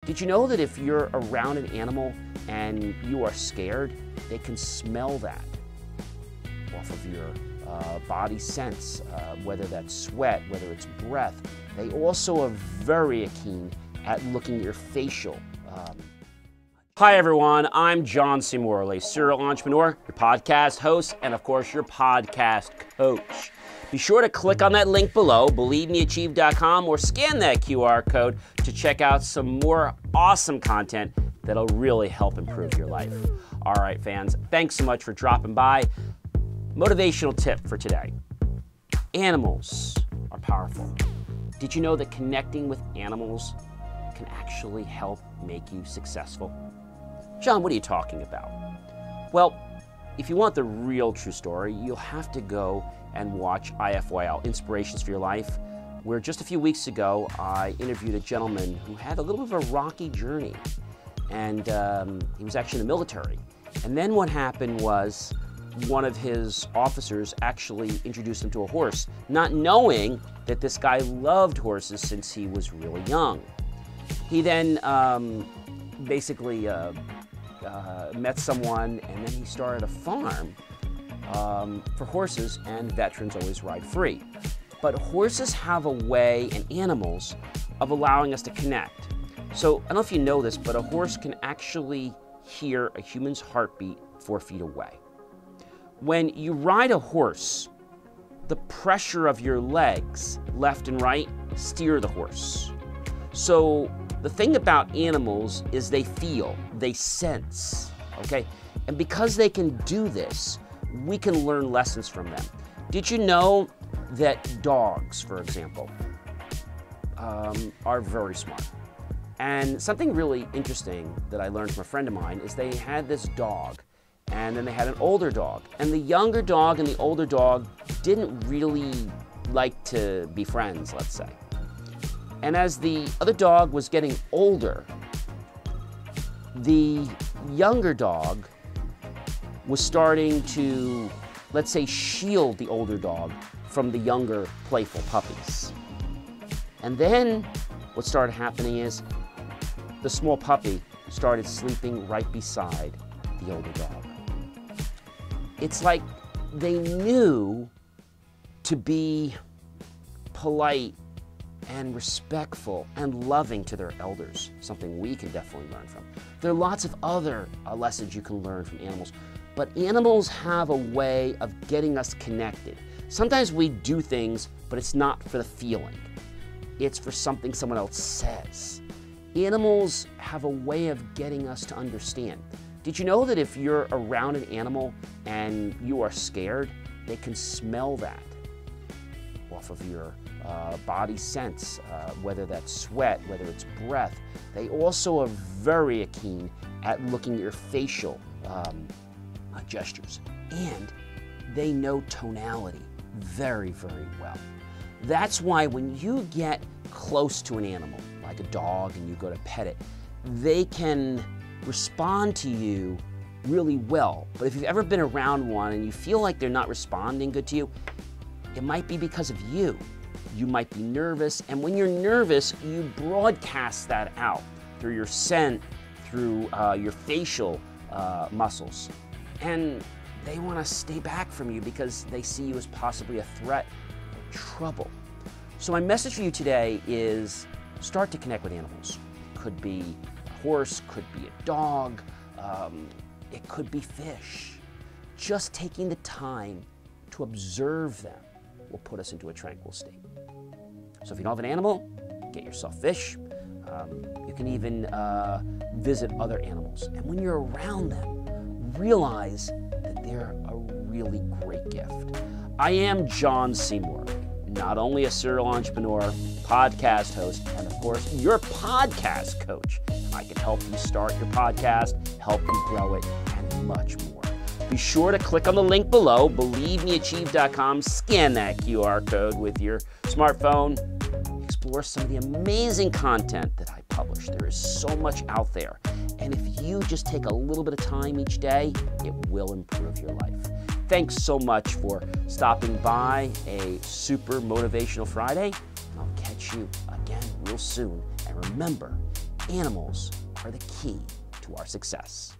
Did you know that if you're around an animal and you are scared, they can smell that off of your body sense, whether that's sweat, whether it's breath. They also are very keen at looking at your facial. Hi everyone, I'm John C. Morley, serial entrepreneur, your podcast host, and of course your podcast coach. Be sure to click on that link below, believemeachieve.com, or scan that QR code to check out some more awesome content that'll really help improve your life. All right, fans, thanks so much for dropping by. Motivational tip for today. Animals are powerful. Did you know that connecting with animals can actually help make you successful? John, what are you talking about? Well, if you want the real true story, you'll have to go and watch IFYL, Inspirations for Your Life, where just a few weeks ago, I interviewed a gentleman who had a little bit of a rocky journey. And he was actually in the military. And then what happened was one of his officers actually introduced him to a horse, not knowing that this guy loved horses since he was really young. He then basically met someone, and then he started a farm for horses, and veterans always ride free. But horses have a way, and animals, of allowing us to connect. So I don't know if you know this, but a horse can actually hear a human's heartbeat 4 feet away. When you ride a horse, the pressure of your legs, left and right, steer the horse. So the thing about animals is they feel, they sense, okay? And because they can do this, we can learn lessons from them. Did you know that dogs, for example, are very smart? And something really interesting that I learned from a friend of mine is they had this dog, and then they had an older dog. And the younger dog and the older dog didn't really like to be friends, let's say. And as the other dog was getting older, the younger dog was starting to, let's say, shield the older dog from the younger, playful puppies. And then what started happening is the small puppy started sleeping right beside the older dog. It's like they knew to be polite and respectful and loving to their elders, something we can definitely learn from. There are lots of other lessons you can learn from animals, but animals have a way of getting us connected. Sometimes we do things, but it's not for the feeling. It's for something someone else says. Animals have a way of getting us to understand. Did you know that if you're around an animal and you are scared, they can smell that off of your body sense, whether that's sweat, whether it's breath. They also are very keen at looking at your facial gestures, and they know tonality very, very well. That's why when you get close to an animal, like a dog, and you go to pet it, they can respond to you really well. But if you've ever been around one and you feel like they're not responding good to you, it might be because of you. You might be nervous, and when you're nervous, you broadcast that out through your scent, through your facial muscles. And they want to stay back from you because they see you as possibly a threat or trouble. So my message for you today is start to connect with animals. It could be a horse, could be a dog, it could be fish. Just taking the time to observe them will put us into a tranquil state. So if you don't have an animal, get yourself fish. You can even visit other animals. And when you're around them, realize that they're a really great gift. I am John C. Morley, not only a serial entrepreneur, podcast host, and of course, your podcast coach. I can help you start your podcast, help you grow it, and much more. Be sure to click on the link below, believemeachieve.com, scan that QR code with your smartphone, explore some of the amazing content that I publish. There is so much out there. And if you just take a little bit of time each day, it will improve your life. Thanks so much for stopping by a Super Motivational Friday. I'll catch you again real soon. And remember, Animals are the key to our success.